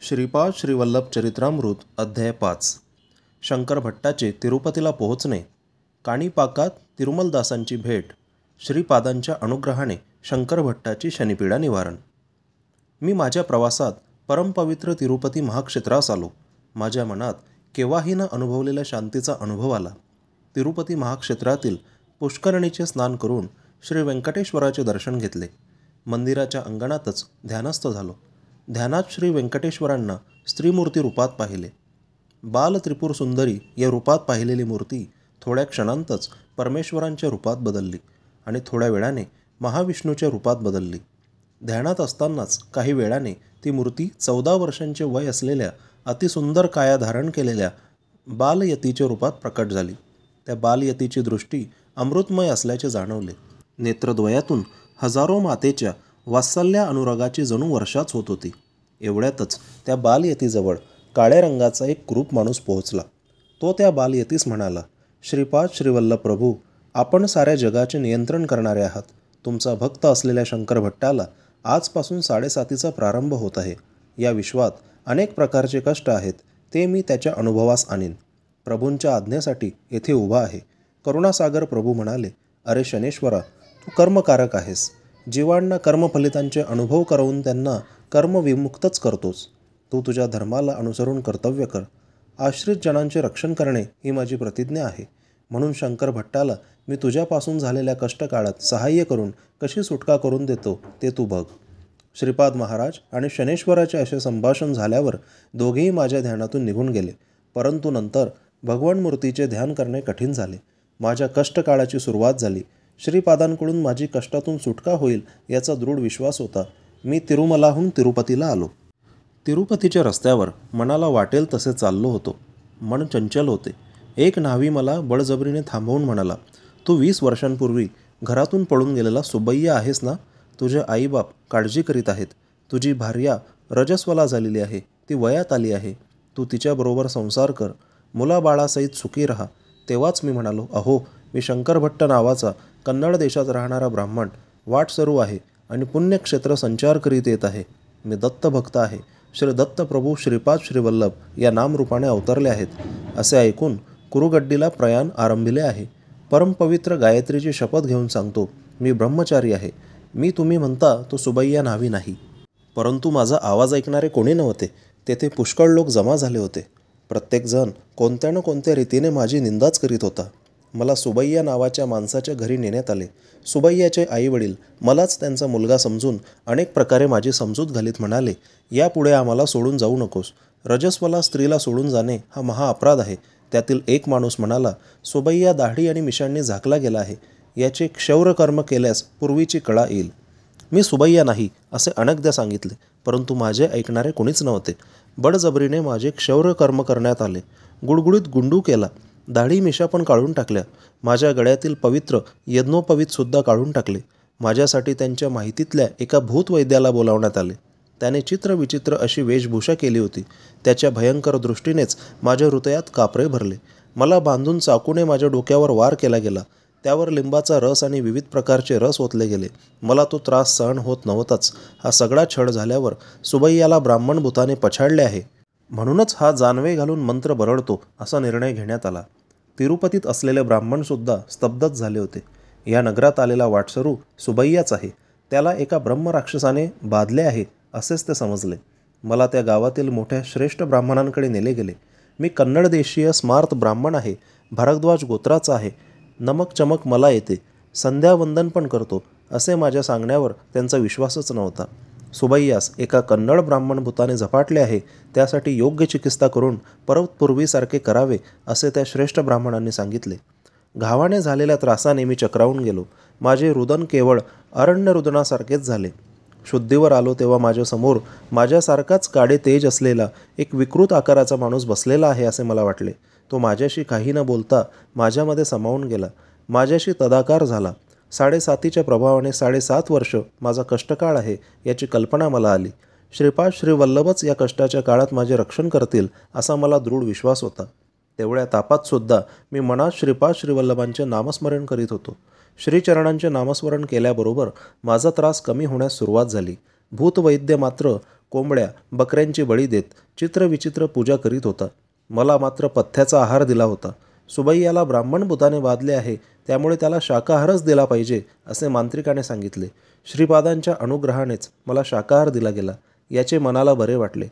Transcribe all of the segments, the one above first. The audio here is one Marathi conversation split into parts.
श्रीपाद श्रीवल्लभ चरित्रामृत अध्याय 5. शंकर भट्टाचे तिरुपतीला पोहोचणे. काणीपाकात तिरुमलदासांची भेट. श्रीपादांच्या अनुग्रहाने शंकर भट्टाची शनिपीडा निवारण. मी माझ्या प्रवासात परमपवित्र तिरुपती महाक्षेत्रास आलो. माझ्या मनात केव्हाही न अनुभवलेल्या शांतीचा अनुभव आला. तिरुपती महाक्षेत्रातील पुष्करणीचे स्नान करून श्री व्यंकटेश्वराचे दर्शन घेतले. मंदिराच्या अंगणातच ध्यानस्थ झालो. ध्यानात श्री व्यंकटेश्वरांना स्त्रीमूर्ती रूपात पाहिले. बाल त्रिपुर सुंदरी या रूपात पाहिलेली मूर्ती थोड्या क्षणांतच परमेश्वरांच्या रूपात बदलली आणि थोड्या वेळाने महाविष्णूच्या रूपात बदलली. ध्यानात असतानाच काही वेळाने ती मूर्ती 14 वर्षांचे वय असलेल्या अतिसुंदर काया धारण केलेल्या बालयतीच्या रूपात प्रकट झाली. त्या बालयतीची दृष्टी अमृतमय असल्याचे जाणवले. नेत्रद्वयातून हजारो मातेच्या वात्सल्या अनुरागाची जणू वर्षाच होत होती. एवढ्यातच त्या बालयतीजवळ काळ्या रंगाचा एक कुरूप माणूस पोहोचला. तो त्या बालयतीस म्हणाला, श्रीपाद श्रीवल्लभ प्रभू, आपण साऱ्या जगाचे नियंत्रण करणारे आहात. तुमचा भक्त असलेल्या शंकर भट्टाला आजपासून 7:30चा प्रारंभ होत आहे. या विश्वात अनेक प्रकारचे कष्ट आहेत, ते मी त्याच्या अनुभवास आणीन. प्रभूंच्या आज्ञेसाठी येथे उभा आहे. करुणासागर प्रभू म्हणाले, अरे शनेश्वरा, तू कर्मकारक आहेस. जीवांना कर्मफलितांचे अनुभव करवून त्यांना कर्मविमुक्तच करतोस. तू तुझ्या धर्माला अनुसरून कर्तव्य कर. आश्रित जनांचे रक्षण करणे ही माझी प्रतिज्ञा आहे. म्हणून शंकर भट्टाला मी तुझ्यापासून झालेल्या कष्टकाळात सहाय्य करून कशी सुटका करून देतो ते तू बघ. श्रीपाद महाराज आणि शनेश्वराचे असे संभाषण झाल्यावर दोघेही माझ्या ध्यानातून निघून गेले. परंतु नंतर भगवान मूर्तीचे ध्यान करणे कठीण झाले. माझ्या कष्टकाळाची सुरुवात झाली. श्रीपादांकडून माझी कष्टातून सुटका होईल याचा दृढ विश्वास होता. मी तिरुमलाहून तिरुपतीला आलो. तिरुपतीच्या रस्त्यावर मनाला वाटेल तसे चाललो होतो. मन चंचल होते. एक न्हावी मला बळजबरीने थांबवून म्हणाला, तू 20 वर्षांपूर्वी घरातून पळून गेलेला सुबैया आहेस ना? तुझे आईबाप काळजी करीत आहेत. तुझी भार्या रजस्वला झालेली आहे. ती वयात आली आहे. तू तिच्याबरोबर संसार कर. मुलाबाळासहित सुखी राहा. तेव्हाच मी म्हणालो, अहो, मी शंकर भट्ट नावाचा कन्नड देशात राहणारा ब्राह्मण वाटसरू आहे आणि पुण्यक्षेत्र संचार करीत येत आहे. मी दत्तभक्त आहे. श्री दत्त प्रभू श्रीपाद श्रीवल्लभ या नामरूपाने अवतरले आहेत. असे ऐकून कुरुगड्डीला प्रयाण आरंभिले आहे. परमपवित्र गायत्रीची शपथ घेऊन सांगतो, मी ब्रह्मचारी आहे. मी तुम्ही म्हणता तो सुबैया न्हावी नाही. परंतु माझा आवाज ऐकणारे कोणी नव्हते. तेथे पुष्कळ लोक जमा झाले होते. प्रत्येकजण कोणत्या न कोणत्या रीतीने माझी निंदाच करीत होता. मला सुबैया नावाच्या माणसाच्या घरी नेण्यात आले. सुबैयाचे आईवडील मलाच त्यांचा मुलगा समजून अनेक प्रकारे माझी समजूत घालीत म्हणाले, यापुढे आम्हाला सोडून जाऊ नकोस. रजस्वला स्त्रीला सोडून जाणे हा महाअपराध आहे. त्यातील एक माणूस म्हणाला, सुबैया दाढी आणि मिशांनी झाकला गेला आहे. याचे क्षौरकर्म केल्यास पूर्वीची कळा येईल. मी सुबैया नाही असे अनेकदा सांगितले, परंतु माझे ऐकणारे कोणीच नव्हते. बळजबरीने माझे क्षौरकर्म करण्यात आले. गुडगुडीत गुंडू केला. दाढी मिशा पण काढून टाकल्या. माझ्या गळ्यातील पवित्र यज्ञोपवीतसुद्धा काढून टाकले. माझ्यासाठी त्यांच्या माहितीतल्या एका भूतवैद्याला बोलावण्यात आले. त्याने चित्रविचित्र अशी वेशभूषा केली होती. त्याच्या भयंकर दृष्टीनेच माझ्या हृदयात कापरे भरले. मला बांधून चाकूने माझ्या डोक्यावर वार केला गेला. त्यावर लिंबाचा रस आणि विविध प्रकारचे रस ओतले गेले. मला तो त्रास सहन होत नव्हताच. हा सगळा छळ झाल्यावर सुबैयाला ब्राह्मण भूताने पछाडले आहे. म्हणूनच हा जानवे घालून मंत्र बरळतो असा निर्णय घेण्यात आला. तिरुपतीत असलेले ब्राह्मणसुद्धा स्तब्धच झाले होते. या नगरात आलेला वाटसरू सुबैयाच आहे. त्याला एका ब्रह्मराक्षसाने बाधले आहे असेच ते समजले. मला त्या गावातील मोठ्या श्रेष्ठ ब्राह्मणांकडे नेले गेले. मी कन्नड देशीय स्मार्त ब्राह्मण आहे. भारद्वाज गोत्राचा आहे. नमक चमक मला येते. संध्यावंदन पण करतो असे माझ्या सांगण्यावर त्यांचा विश्वासच नव्हता. सुबैयास एका कन्नड ब्राह्मण भूताने झपाटले आहे. त्यासाठी योग्य चिकित्सा करून परत पूर्वीसारखे करावे असे त्या श्रेष्ठ ब्राह्मणांनी सांगितले. घावाने झालेल्या त्रासाने मी चक्रावून गेलो. माझे रुदन केवळ अरण्य रुदनासारखेच झाले. शुद्धीवर आलो तेव्हा माझ्यासमोर माझ्यासारखाच काडे तेज असलेला एक विकृत आकाराचा माणूस बसलेला आहे असे मला वाटले. तो माझ्याशी काही न बोलता माझ्यामध्ये सामावून गेला. माझ्याशी तदाकार झाला. 7:30च्या प्रभावाने 7.5 वर्ष माझा कष्टकाळ आहे याची कल्पना मला आली. श्रीपाद श्रीवल्लभच या कष्टाच्या काळात माझे रक्षण करतील असा मला दृढ विश्वास होता. तेवढ्या तापातसुद्धा मी मनात श्रीपाद श्रीवल्लभांचे नामस्मरण करीत होतो. श्रीचरणांचे नामस्मरण केल्याबरोबर माझा त्रास कमी होण्यास सुरुवात झाली. भूतवैद्य मात्र कोंबड्या बकऱ्यांची बळी देत चित्रविचित्र पूजा करीत होता. मला मात्र पथ्याचा आहार दिला होता. सुबैयाला ब्राह्मण बुताने बांधले आहे, त्यामुळे त्याला शाकाहारच दिला पाहिजे असे मांत्रिकाने सांगितले. श्रीपादांच्या अनुग्रहानेच मला शाकाहार दिला गेला. याचे मनाला बरे वाटले.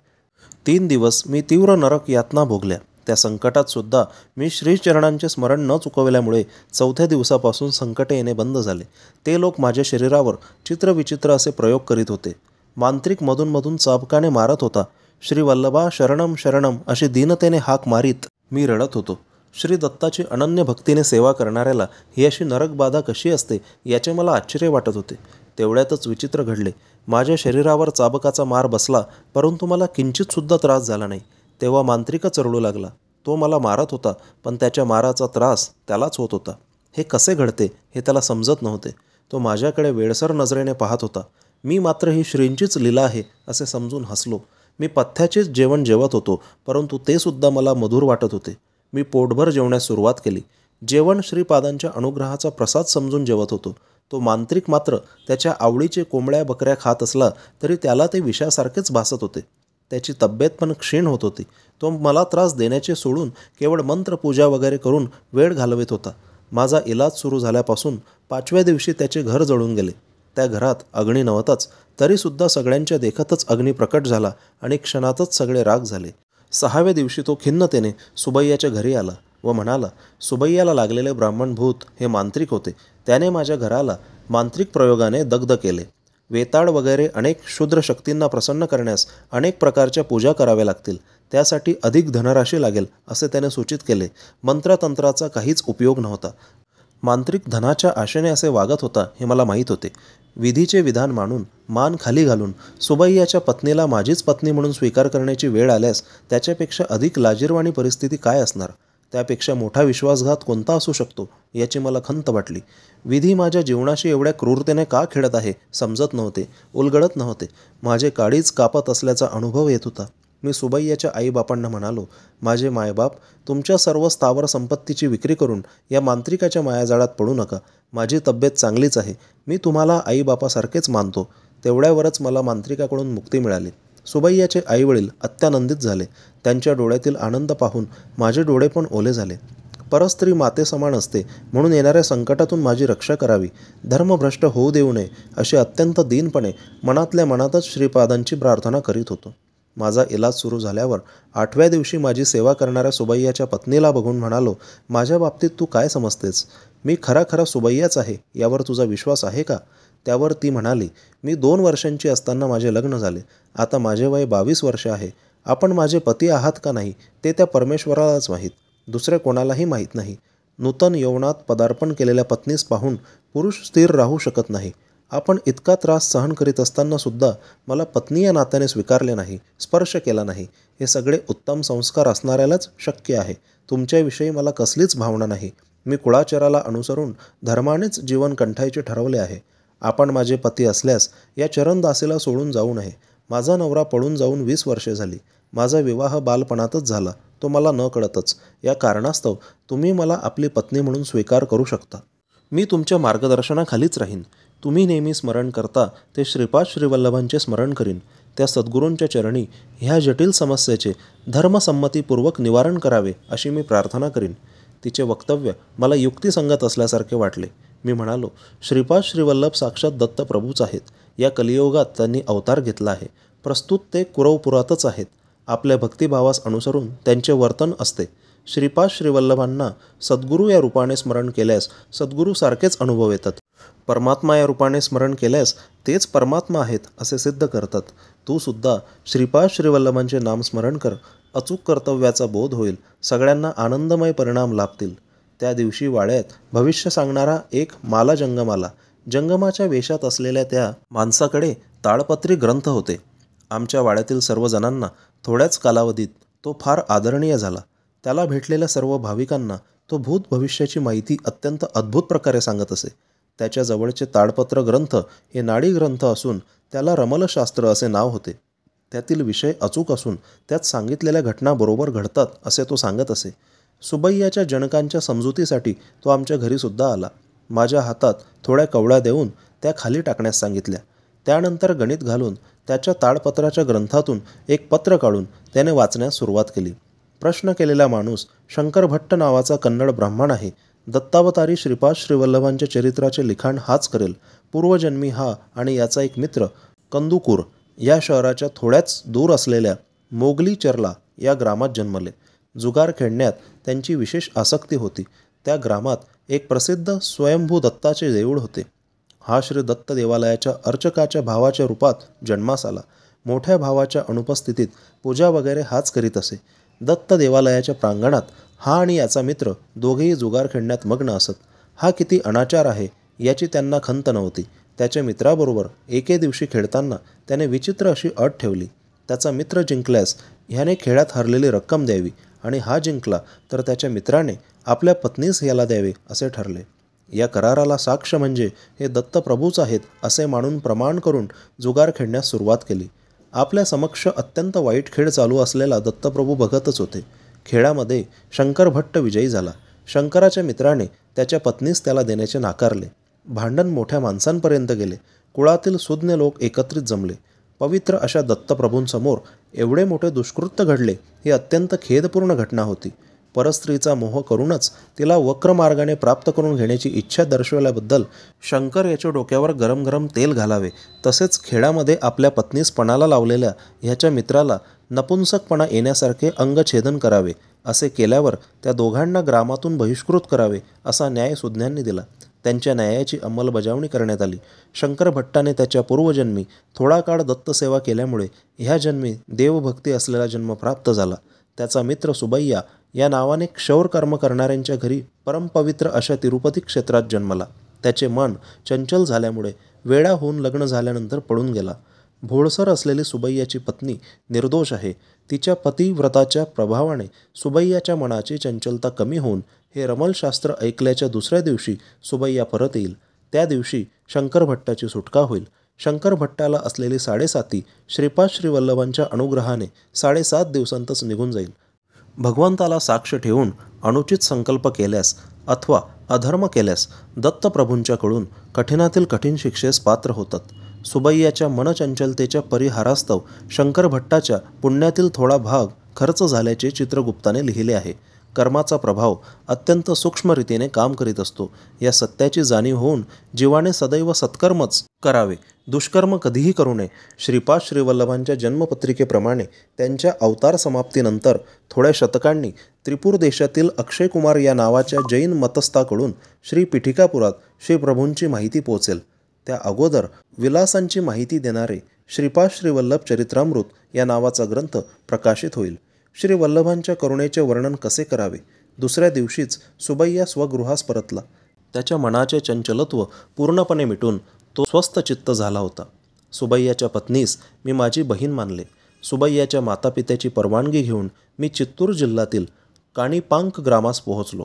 3 दिवस मी तीव्र नरक यातना भोगल्या. त्या संकटात सुद्धा मी श्रीचरणांचे स्मरण न चुकवल्यामुळे 4थ्या दिवसापासून संकटे येणे बंद झाले. ते लोक माझ्या शरीरावर चित्रविचित्र असे प्रयोग करीत होते. मांत्रिक मधून चाबकाने मारत होता. श्री वल्लभा शरणम शरणम अशी दीनतेने हाक मारीत मी रडत होतो. श्री दत्ताची अनन्य भक्तीने सेवा करणाऱ्याला ही अशी नरकबाधा कशी असते याचे मला आश्चर्य वाटत होते. तेवढ्यातच विचित्र घडले. माझ्या शरीरावर चाबकाचा मार बसला, परंतु मला किंचितसुद्धा त्रास झाला नाही. तेव्हा मांत्रिकच रडू लागला. तो मला मारत होता, पण त्याच्या माराचा त्रास त्यालाच होत होता. हे कसे घडते हे त्याला समजत नव्हते. तो माझ्याकडे वेडसर नजरेने पाहत होता. मी मात्र ही श्रींचीच लीला आहे असे समजून हसलो. मी पथ्याचेच जेवण जेवत होतो, परंतु ते सुद्धा मला मधुर वाटत होते. मी पोटभर जेवण्यास सुरुवात केली. जेवण श्रीपादांच्या अनुग्रहाचा प्रसाद समजून जेवत होतो. तो मांत्रिक मात्र त्याच्या आवडीचे कोंबड्या बकऱ्या खात असला तरी त्याला ते विषासारखेच भासत होते. त्याची तब्येत पण क्षीण होत होती. तो मला त्रास देण्याचे सोडून केवळ मंत्रपूजा वगैरे करून वेळ घालवित होता. माझा इलाज सुरू झाल्यापासून 5व्या दिवशी त्याचे घर जळून गेले. त्या घरात अग्नी नव्हताच, तरीसुद्धा सगळ्यांच्या देखतच अग्नी प्रकट झाला आणि क्षणातच सगळे राग झाले. 6व्या दिवशी तो खिन्नतेने सुबैयाच्या घरी आला व म्हणाला, सुबैयाला लागलेले ब्राह्मण भूत हे मांत्रिक होते. त्याने माझ्या घराला मांत्रिक प्रयोगाने दग्ध केले. वेताळ वगैरे अनेक क्षुद्र शक्तींना प्रसन्न करण्यास अनेक प्रकारच्या पूजा कराव्या लागतील. त्यासाठी अधिक धनराशी लागेल असे त्याने सूचित केले. मंत्रतंत्राचा काहीच उपयोग नव्हता. मांत्रिक धनाच्या आशेने असे वागत होता हे मला माहीत होते. विधीचे विधान मानून मान खाली घालून सुबैयाच्या पत्नीला माझीच पत्नी म्हणून स्वीकार करण्याची वेळ आल्यास त्याच्यापेक्षा अधिक लाजिरवाणी परिस्थिती काय असणार? त्यापेक्षा मोठा विश्वासघात कोणता असू शकतो याची मला खंत वाटली. विधी माझ्या जीवनाशी एवढ्या क्रूरतेने का खेळत आहे समजत नव्हते, उलगडत नव्हते. माझे काळीच कापत असल्याचा अनुभव येत होता. मी सुबैयाच्या आईबापांना म्हणालो, माझे मायबाप, तुमच्या सर्व स्थावर संपत्तीची विक्री करून या मांत्रिकाच्या मायाजाळात पडू नका. माझी तब्येत चांगलीच आहे. मी तुम्हाला आईबापासारखेच मानतो. तेवढ्यावरच मला मांत्रिकाकडून मुक्ती मिळाली. सुबैयाचे आईवडील अत्यानंदित झाले. त्यांच्या डोळ्यातील आनंद पाहून माझे डोळे पण ओले झाले. परस्त्री माते समान असते म्हणून येणाऱ्या संकटातून माझी रक्षा करावी, धर्मभ्रष्ट होऊ देऊ नये अशी अत्यंत दीनपणे मनातल्या मनातच श्रीपादांची प्रार्थना करीत होतो. माझा इलाज सुरू झाल्यावर 8व्या दिवशी माझी सेवा करणाऱ्या सुबैयाच्या पत्नीला बघून म्हणालो, माझ्या बाबतीत तू काय समजतेस? मी खरा सुबैयाच आहे यावर तुझा विश्वास आहे का? त्यावर ती म्हणाली, मी 2 वर्षांची असताना माझे लग्न झाले. आता माझे वय 22 वर्ष आहे. आपण माझे पती आहात का नाही ते त्या परमेश्वरालाच माहीत, दुसऱ्या कोणालाही माहीत नाही. नूतन यौवनात पदार्पण केलेल्या पत्नीस पाहून पुरुष स्थिर राहू शकत नाही. आपण इतका त्रास सहन करीत असताना सुद्धा मला पत्नी या नात्याने स्वीकारले नाही, स्पर्श केला नाही. हे सगळे उत्तम संस्कार असणाऱ्यालाच शक्य आहे. तुमच्याविषयी मला कसलीच भावना नाही. मी कुळाचाराला अनुसरून धर्मानेच जीवन कंठायचे ठरवले आहे. आपण माझे पती असल्यास या चरणदासीला सोडून जाऊ नये. माझा नवरा पळून जाऊन 20 वर्षे झाली. माझा विवाह बालपणातच झाला, तो मला न कळतच. या कारणास्तव तुम्ही मला आपली पत्नी म्हणून स्वीकार करू शकता. मी तुमच्या मार्गदर्शनाखालीच राहीन. तुम्ही नेहमी स्मरण करता ते श्रीपाद श्रीवल्लभांचे स्मरण करीन. त्या सद्गुरूंच्या चरणी ह्या जटिल समस्येचे धर्मसंमतीपूर्वक निवारण करावे अशी मी प्रार्थना करीन. तिचे वक्तव्य मला युक्तिसंगत असल्यासारखे वाटले. मी म्हणालो, श्रीपाद श्रीवल्लभ साक्षात दत्तप्रभूच आहेत. या कलियुगात त्यांनी अवतार घेतला आहे. प्रस्तुत ते कुरवपुरातच आहेत. आपल्या भक्तिभावास अनुसरून त्यांचे वर्तन असते. श्रीपाद श्रीवल्लभांना सद्गुरू या रूपाने स्मरण केल्यास सद्गुरूसारखेच अनुभव येतात. परमात्मा या रूपाने स्मरण केल्यास तेच परमात्मा आहेत असे सिद्ध करतात. तू सुद्धा श्रीपाद श्रीवल्लभांचे नाम स्मरण कर. अचूक कर्तव्याचा बोध होईल. सगळ्यांना आनंदमय परिणाम लाभतील. त्या दिवशी वाड्यात भविष्य सांगणारा एक माला जंगमाला. जंगमाच्या वेशात असलेल्या त्या माणसाकडे ताडपत्री ग्रंथ होते. आमच्या वाड्यातील सर्वजणांना थोड्याच कालावधीत तो फार आदरणीय झाला. त्याला भेटलेल्या सर्व भाविकांना तो भूत भविष्याची माहिती अत्यंत अद्भुत प्रकारे सांगत असे. त्याच्या जवळचे ताडपत्र ग्रंथ हे नाडी ग्रंथ असून त्याला रमलशास्त्र असे नाव होते. त्यातील विषय अचूक असून त्यात सांगितलेल्या घटना बरोबर घडतात असे तो सांगत असे. सुबैयाच्या जनकांच्या समजुतीसाठी तो आमच्या घरीसुद्धा आला. माझ्या हातात थोड्या कवड्या देऊन त्या खाली टाकण्यास सांगितल्या. त्यानंतर गणित घालून त्याच्या ताडपत्राच्या ग्रंथातून एक पत्र काढून त्याने वाचण्यास सुरुवात केली. प्रश्न केलेला माणूस शंकर भट्ट नावाचा कन्नड ब्राह्मण आहे. दत्तावतारी श्रीपाद श्रीवल्लभांच्या चरित्राचे लिखाण हाच करेल. पूर्वजन्मी हा आणि याचा एक मित्र कंदुकूर या शहराच्या थोड्याच दूर असलेल्या मोगलीचर्ला या ग्रामात जन्मले. जुगार खेळण्यात त्यांची विशेष आसक्ती होती. त्या ग्रामात एक प्रसिद्ध स्वयंभू दत्ताचे देऊळ होते. हा श्री दत्त देवालयाच्या अर्चकाच्या भावाच्या रूपात जन्मास आला. मोठ्या भावाच्या अनुपस्थितीत पूजा वगैरे हाच करीत असे. दत्त देवालयाच्या प्रांगणात हा आणि याचा मित्र दोघेही जुगार खेळण्यात मग्न असत. हा किती अनाचार आहे याची त्यांना खंत नव्हती. त्याच्या मित्राबरोबर एके दिवशी खेळताना त्याने विचित्र अशी अट ठेवली. त्याचा मित्र जिंकल्यास ह्याने खेळात हरलेली रक्कम द्यावी आणि हा जिंकला तर त्याच्या मित्राने आपल्या पत्नीस याला द्यावे असे ठरले. या कराराला साक्ष म्हणजे हे दत्तप्रभूच आहेत असे मानून प्रमाण करून जुगार खेळण्यास सुरुवात केली. आपल्या समक्ष अत्यंत वाईट खेळ चालू असलेला दत्तप्रभू बघतच होते. खेळामध्ये शंकर भट्ट विजयी झाला. शंकराच्या मित्राने त्याच्या पत्नीस त्याला देण्याचे नाकारले. भांडण मोठ्या माणसांपर्यंत गेले. कुळातील सुज्ञ लोक एकत्रित जमले. पवित्र अशा दत्तप्रभूंसमोर एवढे मोठे दुष्कृत्य घडले ही अत्यंत खेदपूर्ण घटना होती. परस्त्रीचा मोह करूनच तिला वक्र मार्गाने प्राप्त करून घेण्याची इच्छा दर्शवल्याबद्दल शंकर याच्या डोक्यावर गरम गरम तेल घालावे. तसेच खेळामध्ये आपल्या पत्नीस पणाला लावलेल्या ह्याच्या मित्राला नपुंसकपणा येण्यासारखे अंगछेदन करावे. असे केल्यावर त्या दोघांना ग्रामातून बहिष्कृत करावे असा न्याय सुज्ञांनी दिला. त्यांच्या न्यायाची अंमलबजावणी करण्यात आली. शंकर भट्टाने त्याच्या पूर्वजन्मी थोडा काळ दत्तसेवा केल्यामुळे ह्या जन्मी देवभक्ती असलेला जन्म प्राप्त झाला. त्याचा मित्र सुबैया या नावाने क्षौरकर्म करणाऱ्यांच्या घरी परमपवित्र अशा तिरुपती क्षेत्रात जन्मला. त्याचे मन चंचल झाल्यामुळे वेळा होऊन लग्न झाल्यानंतर पळून गेला. भोळसर असलेली सुबैयाची पत्नी निर्दोष आहे. तिच्या पतिव्रताच्या प्रभावाने सुबैयाच्या मनाची चंचलता कमी होऊन हे रमलशास्त्र ऐकल्याच्या दुसऱ्या दिवशी सुबैया परत येईल. त्या दिवशी शंकर भट्टाची सुटका होईल. शंकर भट्टाला असलेली 7.5 श्रीपाद श्रीवल्लभांच्या अनुग्रहाने 7.5 दिवसांतच निघून जाईल. भगवंताला साक्ष ठेवून अनुचित संकल्प केल्यास अथवा अधर्म केल्यास दत्तप्रभूंच्याकडून कठीणातील कठीण शिक्षेस पात्र होतात. सुबैयाच्या मनचंचलतेच्या परिहारास्तव शंकर भट्टाच्या पुण्यातील थोडा भाग खर्च झाल्याचे चित्रगुप्ताने लिहिले आहे. कर्माचा प्रभाव अत्यंत सूक्ष्म रीतीने काम करीत असतो. या सत्याची जाणीव होऊन जीवाने सदैव सत्कर्मच करावे, दुष्कर्म कधीही करू नये. श्रीपाद श्रीवल्लभांच्या जन्मपत्रिकेप्रमाणे त्यांच्या अवतार समाप्तीनंतर थोड्या शतकांनी त्रिपूर देशातील अक्षयकुमार या नावाच्या जैन मतस्थाकडून श्री पीठिकापुरात श्रीप्रभूंची माहिती पोहोचेल. त्या अगोदर विलासांची माहिती देणारे श्रीपाद श्रीवल्लभ चरित्रामृत या नावाचा ग्रंथ प्रकाशित होईल. श्री वल्लभांच्या करुणेचे वर्णन कसे करावे. दुसऱ्या दिवशीच सुबैया स्वगृहास परतला. त्याच्या मनाचे चंचलत्व पूर्णपणे मिटून तो स्वस्थ चित्त झाला होता. सुबैयाच्या पत्नीस मी माझी बहीण मानले. सुबैयाच्या मातापित्याची परवानगी घेऊन मी चित्तूर जिल्ह्यातील काणिपांक ग्रामास पोहोचलो.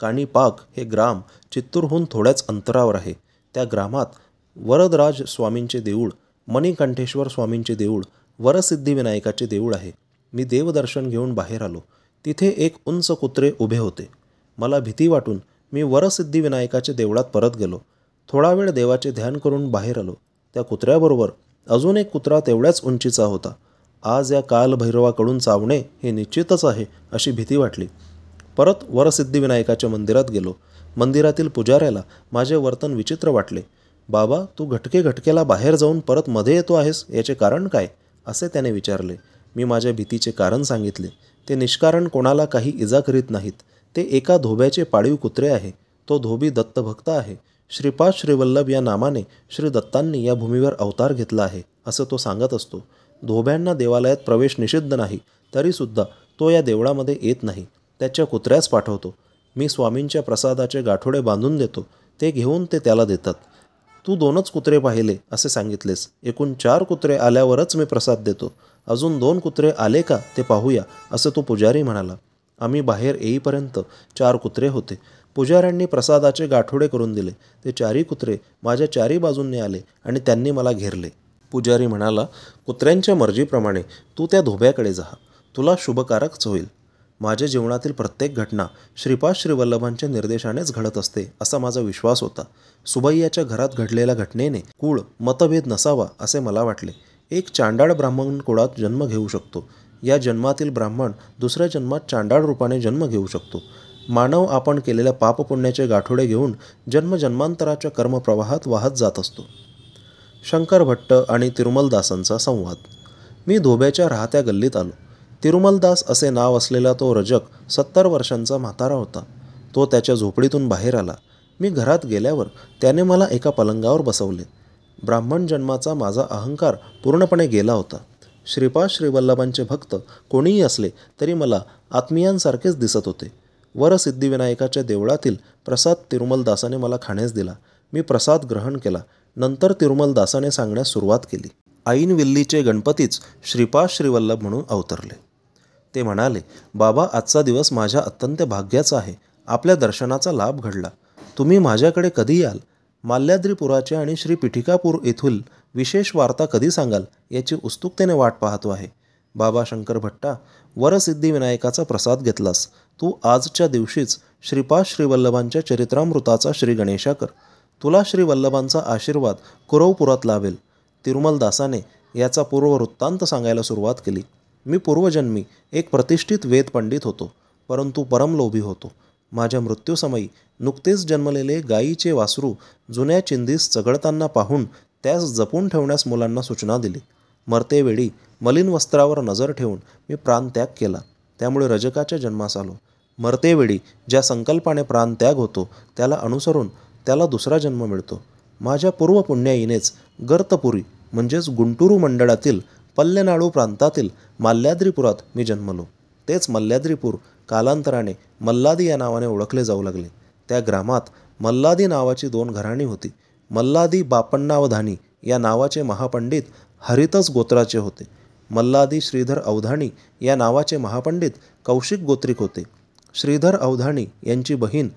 काणिपाक हे ग्राम चित्तूरहून थोड्याच अंतरावर आहे. त्या ग्रामात वरदराज स्वामींचे देऊळ, मणिकंठेश्वर स्वामींचे देऊळ, वरसिद्धिविनायकाचे देऊळ आहे. मी देवदर्शन घेऊन बाहेर आलो. तिथे एक उंच कुत्रे उभे होते. मला भीती वाटून मी वरसिद्धिविनायकाच्या देवळात परत गेलो. थोडा वेळ देवाचे ध्यान करून बाहेर आलो. त्या कुत्र्याबरोबर अजून एक कुत्रा तेवढ्याच उंचीचा होता. आज या कालभैरवाकडून चावणे हे निश्चितच आहे अशी भीती वाटली. परत वरसिद्धिविनायकाच्या मंदिरात गेलो. मंदिरातील पुजाऱ्याला माझे वर्तन विचित्र वाटले. बाबा, तू घटकेला बाहेर जाऊन परत मध्ये येतो आहेस, याचे कारण काय असे त्याने विचारले. मी माझ्या भीतीचे कारण सांगितले. ते निष्कारण कोणाला काही इजा करीत नाहीत. ते एका धोब्याचे पाळीव कुत्रे आहे. तो धोबी दत्तभक्त आहे. श्रीपाद श्रीवल्लभ या नामाने श्री दत्तांनी या भूमीवर अवतार घेतला आहे असं तो सांगत असतो. धोब्यांना देवालयात प्रवेश निषिद्ध नाही, तरीसुद्धा तो या देवळामध्ये येत नाही. त्याच्या कुत्र्यास पाठवतो. मी स्वामींच्या प्रसादाचे गाठोडे बांधून देतो. ते घेऊन ते त्याला देतात. तू 2च कुत्रे पाहिले असे सांगितलेस. एकूण 4 कुत्रे आल्यावरच मी प्रसाद देतो. अजून 2 कुत्रे आले का ते पाहूया असं तो पुजारी म्हणाला. आम्ही बाहेर येईपर्यंत 4 कुत्रे होते. पुजाऱ्यांनी प्रसादाचे गाठोडे करून दिले. ते 4ही कुत्रे माझ्या 4ही बाजूंनी आले आणि त्यांनी मला घेरले. पुजारी म्हणाला, कुत्र्यांच्या मर्जीप्रमाणे तू त्या धोब्याकडे जा. तुला शुभकारकच होईल. माझ्या जीवनातील प्रत्येक घटना श्रीपाद श्रीवल्लभांच्या निर्देशानेच घडत असते असा माझा विश्वास होता. सुबैयाच्या घरात घडलेल्या घटनेने कुळ मतभेद नसावा असे मला वाटले. एक चांडाळ ब्राह्मण कुळात जन्म घेऊ शकतो. या जन्मातील ब्राह्मण दुसऱ्या जन्मात चांडाळ रूपाने जन्म घेऊ शकतो. मानव आपण केलेल्या पापपुण्याचे गाठोडे घेऊन जन्मजन्मांतराच्या कर्मप्रवाहात वाहत जात असतो. शंकर भट्ट आणि तिरुमलदासांचा संवाद. मी धोब्याच्या राहत्या गल्लीत आलो. तिरुमलदास असे नाव असलेला तो रजक 70 वर्षांचा म्हातारा होता. तो त्याच्या झोपडीतून बाहेर आला. मी घरात गेल्यावर त्याने मला एका पलंगावर बसवले. ब्राह्मण जन्माचा माझा अहंकार पूर्णपणे गेला होता. श्रीपाद श्रीवल्लभांचे भक्त कोणीही असले तरी मला आत्मीयांसारखेच दिसत होते. वर सिद्धिविनायकाच्या देवळातील प्रसाद तिरुमलदासाने मला खाण्यास दिला. मी प्रसाद ग्रहण केला. नंतर तिरुमलदासाने सांगण्यास सुरुवात केली. ऐनविल्लीचे गणपतीच श्रीपाद श्रीवल्लभ म्हणून अवतरले. ते म्हणाले, बाबा, आजचा दिवस माझ्या अत्यंत भाग्याचा आहे. आपल्या दर्शनाचा लाभ घडला. तुम्ही माझ्याकडे कधी याल? माल्याद्रीपुराचे आणि श्री पिठिकापूर येथील विशेष वार्ता कधी सांगाल याची उत्सुकतेने वाट पाहतो आहे. बाबा शंकर भट्टा, वर सिद्धिविनायकाचा प्रसाद घेतलास. तू आजच्या दिवशीच श्रीपाद श्रीवल्लभांच्या चरित्रामृताचा श्री गणेशा कर. तुला श्रीवल्लभांचा आशीर्वाद कुरवपुरात लाभेल. तिरुमलदासाने याचा पूर्ववृत्तांत सांगायला सुरुवात केली. मी पूर्वजन्मी एक प्रतिष्ठित वेद पंडित होतो, परंतु परमलोभी होतो. माझ्या मृत्यूसमयी नुकतेच जन्मलेले गायीचे वासरू जुन्या चिंधीस चघळताना पाहून त्यास जपून ठेवण्यास मुलांना सूचना दिली. मरतेवेळी मलिन वस्त्रावर नजर ठेवून मी प्राणत्याग केला. त्यामुळे रजकाच्या जन्मास आलो. मरतेवेळी ज्या संकल्पाने प्राणत्याग होतो त्याला अनुसरून त्याला दुसरा जन्म मिळतो. माझ्या पूर्वपुण्याईनेच गर्तपुरी म्हणजेच गुंटूरू मंडळातील पल्लेनाडू प्रांतातील माल्याद्रीपुरात मी जन्मलो. तेच मल्ल्याद्रीपूर कालांतराने मल्लादी या नावाने ओळखले जाऊ लागले. त्या ग्रामात मल्लादी नावाची 2 घराणी होती. मल्लादी बापण्णावधानी या नावाचे महापंडित हरितस गोत्राचे होते. मल्लादी श्रीधर अवधानी या नावाचे महापंडित कौशिक गोत्रिक होते. श्रीधर अवधानी यांची बहीण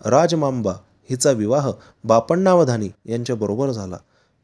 राजमांबा हिचा विवाह बापण्णावधानी यांच्याबरोबर झाला.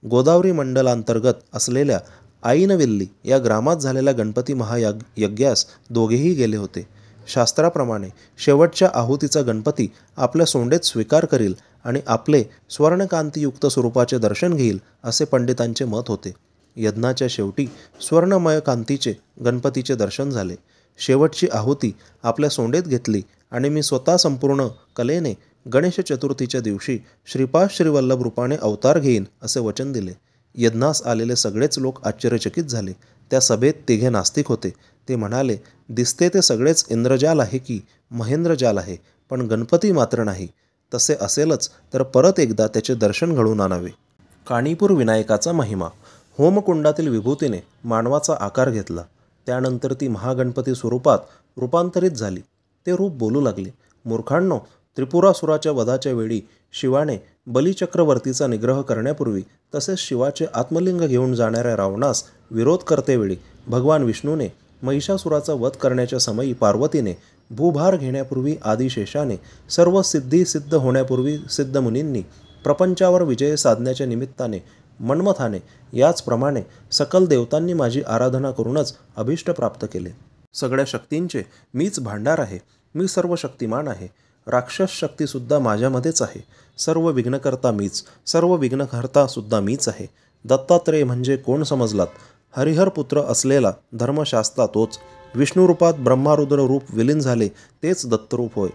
गोदावरी मंडलांतर्गत असलेल्या ऐनविल्ली या ग्रामात झालेल्या गणपती महायज्ञास दोघेही गेले होते. शास्त्राप्रमाणे शेवटच्या आहुतीचा गणपती आपल्या सोंडेत स्वीकार करील आणि आपले स्वर्णकांतीयुक्त स्वरूपाचे दर्शन घेईल असे पंडितांचे मत होते. यज्ञाच्या शेवटी स्वर्णमय कांतीचे गणपतीचे दर्शन झाले. शेवटची आहुती आपल्या सोंडेत घेतली आणि मी स्वतः संपूर्ण कलेने गणेश चतुर्थीच्या दिवशी श्रीपाद श्रीवल्लभ रूपाने अवतार घेईन असे वचन दिले. यज्ञास आलेले सगळेच लोक आश्चर्यचकित झाले. त्या सभेत 3 नास्तिक होते. ते म्हणाले, दिसते ते सगळेच इंद्रजाल आहे की महेंद्रजाल आहे, पण गणपती मात्र नाही. तसे असेलच तर परत एकदा त्याचे दर्शन घडवून आणावे. काणीपूर विनायकाचा महिमा. होमकुंडातील विभूतीने मानवाचा आकार घेतला. त्यानंतर ती महागणपती स्वरूपात रूपांतरित झाली. ते रूप बोलू लागले, मूर्खांनो, त्रिपुरासुराच्या वधाच्या वेळी शिवाने बलिचक्रवर्तीचा निग्रह करण्यापूर्वी तसेच शिवाचे आत्मलिंग घेऊन जाणाऱ्या रावणास विरोध करतेवेळी भगवान विष्णूने, महिषासुराचा वध करण्याच्या समयी पार्वतीने, भूभार घेण्यापूर्वी आदिशेषाने, सर्व सिद्धी सिद्ध होण्यापूर्वी सिद्धमुनींनी, प्रपंचावर विजय साधण्याच्या निमित्ताने मन्मथाने, याचप्रमाणे सकल देवतांनी माझी आराधना करूनच अभिष्ट प्राप्त केले. सगळ्या शक्तींचे मीच भांडार आहे. मी सर्व शक्तिमान आहे. राक्षस शक्तीसुद्धा माझ्यामध्येच आहे. सर्व विघ्नकर्ता मीच, सर्व विघ्नहर्तासुद्धा मीच आहे. दत्तात्रेय म्हणजे कोण समजलात? हरिहर पुत्र असलेला धर्मशास्ता तोच. विष्णुरूपात ब्रह्मारुद्र रूप विलीन झाले तेच दत्तरूप होय.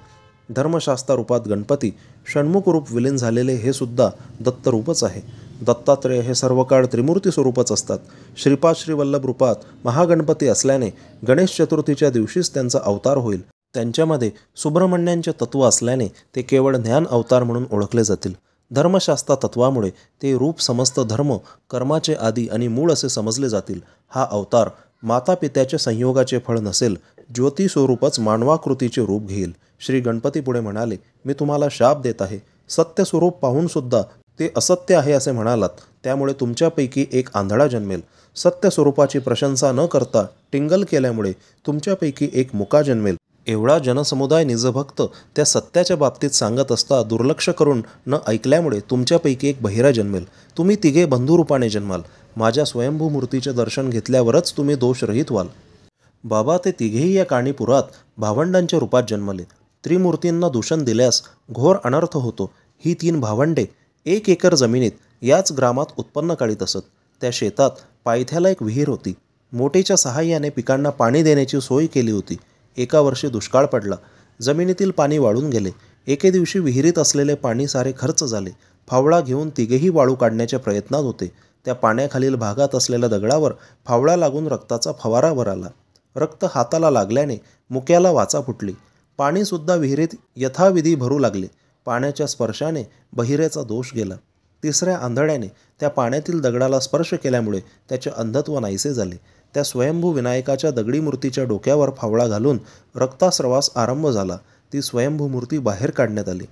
धर्मशास्ता रूपात गणपती, षण्मुख रूप विलीन झालेले हे सुद्धा दत्तरूपच आहे. दत्तात्रेय हे सर्व काळ त्रिमूर्ती स्वरूपच असतात. श्रीपाद श्रीवल्लभ रूपात महागणपती असल्याने गणेश चतुर्थीच्या दिवशीच त्यांचा अवतार होईल. त्यांच्यामध्ये सुब्रह्मण्यांचे तत्व असल्याने ते केवळ ज्ञान अवतार म्हणून ओळखले जातील. धर्मशास्त्र तत्वामुळे ते रूप समस्त धर्म कर्माचे आदी आणि मूळ असे समजले जातील. हा अवतार माता पित्याच्या संयोगाचे फळ नसेल, ज्योती स्वरूपच मानवाकृतीचे रूप घेईल. श्री गणपती पुढे म्हणाले, मी तुम्हाला शाप देत आहे. सत्य स्वरूप पाहून सुद्धा ते असत्य आहे असे म्हणालात, त्यामुळे तुमच्यापैकी एक आंधळा जन्मेल. सत्य स्वरूपाची प्रशंसा न करता टिंगल केल्यामुळे तुमच्यापैकी एक मुका जन्मेल. एवढा जनसमुदाय निजभक्त त्या सत्याच्या बाबतीत सांगत असता दुर्लक्ष करून न ऐकल्यामुळे तुमच्यापैकी एक बहिरा जन्मेल. तुम्ही तिघे बंधुरूपाने जन्माल. माझ्या स्वयंभू मूर्तीचे दर्शन घेतल्यावरच तुम्ही दोषरहित व्हाल. बाबा, ते तिघेही या काणीपुरात भावंडांच्या रूपात जन्मले. त्रिमूर्तींना दूषण दिल्यास घोर अनर्थ होतो. ही 3 भावंडे 1 एकर जमिनीत याच ग्रामात उत्पन्न काढीत असत. त्या शेतात पायथ्याला एक विहीर होती. मोटेच्या सहाय्याने पिकांना पाणी देण्याची सोय केली होती. एका वर्षी दुष्काळ पडला. जमिनीतील पाणी वाळून गेले. एके दिवशी विहिरीत असलेले पाणी सारे खर्च झाले. फावळा घेऊन तिघेही वाळू काढण्याच्या प्रयत्नात होते. त्या पाण्याखालील भागात असलेल्या दगडावर फावळा लागून रक्ताचा फवारा वर आला. रक्त हाताला लागल्याने मुक्याला वाचा फुटली. पाणीसुद्धा विहिरीत यथाविधी भरू लागले. पाण्याच्या स्पर्शाने बहिरेचा दोष गेला. तिसऱ्या आंधळ्याने त्या पाण्यातील दगडाला स्पर्श केल्यामुळे त्याचे अंधत्व नाहीसे झाले. त्या स्वयंभू विनायकाच्या दगडी मूर्तीच्या डोक्यावर फावळा घालून रक्तास्रवास आरंभ झाला. ती स्वयंभू मूर्ती बाहेर काढण्यात आली.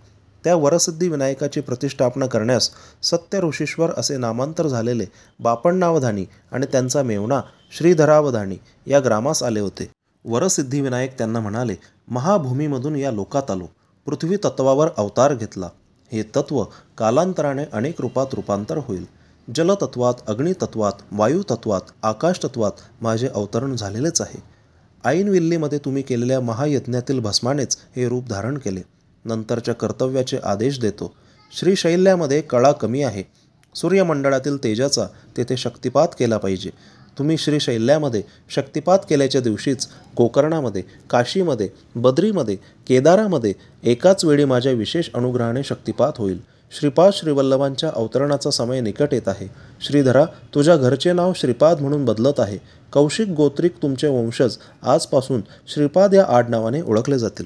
त्या वरसिद्धी विनायकाची प्रतिष्ठापना करण्यास सत्य ऋषीश्वर असे नामांतर झालेले बापण्णावधानी आणि त्यांचा मेवणा श्रीधरावधानी या ग्रामास आले होते. वरसिद्धी विनायक त्यांना म्हणाले, महाभूमीमधून या लोकात आलो. पृथ्वी तत्वावर अवतार घेतला. हे तत्व कालांतराने अनेक रूपात रूपांतर होईल. जलतत्वात, अग्नितत्वात, वायुतत्वात, आकाशतत्वात माझे अवतरण झालेलेच आहे. ऐनविल्लीमध्ये तुम्ही केलेल्या महायज्ञातील भस्मानेच हे रूप धारण केले. नंतरच्या कर्तव्याचे आदेश देतो. श्रीशैल्यामध्ये कळा कमी आहे. सूर्यमंडळातील तेजाचा तेथे शक्तिपात केला पाहिजे. तुम्ही श्रीशैल्यामध्ये शक्तिपात केल्याच्या दिवशीच गोकर्णामध्ये, काशीमध्ये, बद्रीमध्ये, केदारामध्ये एकाच वेळी माझ्या विशेष अनुग्रहाने शक्तिपात होईल. श्रीपाद श्रीवल्लभांच्या अवतरणाचा समय निकट येत आहे. श्रीधरा, तुझ्या घरचे नाव श्रीपाद म्हणून बदलत आहे. कौशिक गोत्रिक तुमचे वंशज आजपासून श्रीपाद या आडनावाने ओळखले जातील.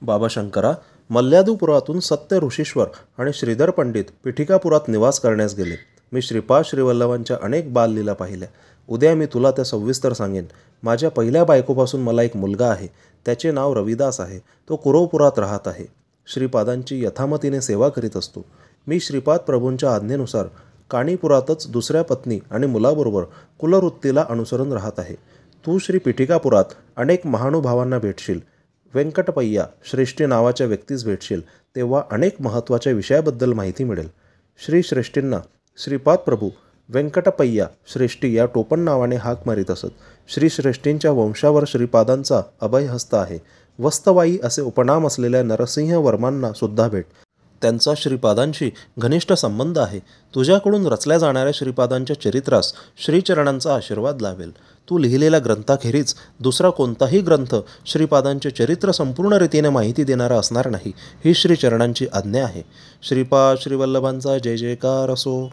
बाबा शंकरा, मल्यादूपुरातून सत्य ऋषीश्वर आणि श्रीधर पंडित पिठिकापुरात निवास करण्यास गेले. मी श्रीपाद श्रीवल्लभांच्या अनेक बाललीला पाहिल्या. उद्या मी तुला त्या सविस्तर सांगेन. माझ्या पहिल्या बायकोपासून मला एक मुलगा आहे. त्याचे नाव रविदास आहे. तो कुरवपुरात राहत आहे. श्रीपादांची यथामतीने सेवा करीत असतो. मी श्रीपाद प्रभूंच्या आज्ञेनुसार काणीपुरातच दुसऱ्या पत्नी आणि मुलाबरोबर कुलवृत्तीला अनुसरून राहत आहे. तू श्री पिठिकापुरात अनेक महानुभावांना भेटशील. व्यंकटपय्या श्रेष्ठी नावाच्या व्यक्तीस भेटशील. तेव्हा अनेक महत्त्वाच्या विषयाबद्दल माहिती मिळेल. श्री श्रेष्ठींना श्रीपाद प्रभू व्यंकटपय्या श्रेष्ठी या टोपण नावाने हाक मारीत असत. श्रीश्रेष्ठींच्या वंशावर श्रीपादांचा अभयहस्त आहे. वस्तवाई असे उपनाम असलेल्या नरसिंह वर्मांना सुद्धा भेट. त्यांचा श्रीपादांशी घनिष्ठ संबंध आहे. तुझ्याकडून रचल्या जाणाऱ्या श्रीपादांच्या चरित्रास श्रीचरणांचा आशीर्वाद लाभेल. तू लिहिलेल्या ग्रंथाखेरीज दुसरा कोणताही ग्रंथ श्रीपादांचे चरित्र संपूर्ण रीतीने माहिती देणारा असणार नाही. ही श्रीचरणांची आज्ञा आहे. श्रीपाद श्रीवल्लभांचा जय जयकार असो.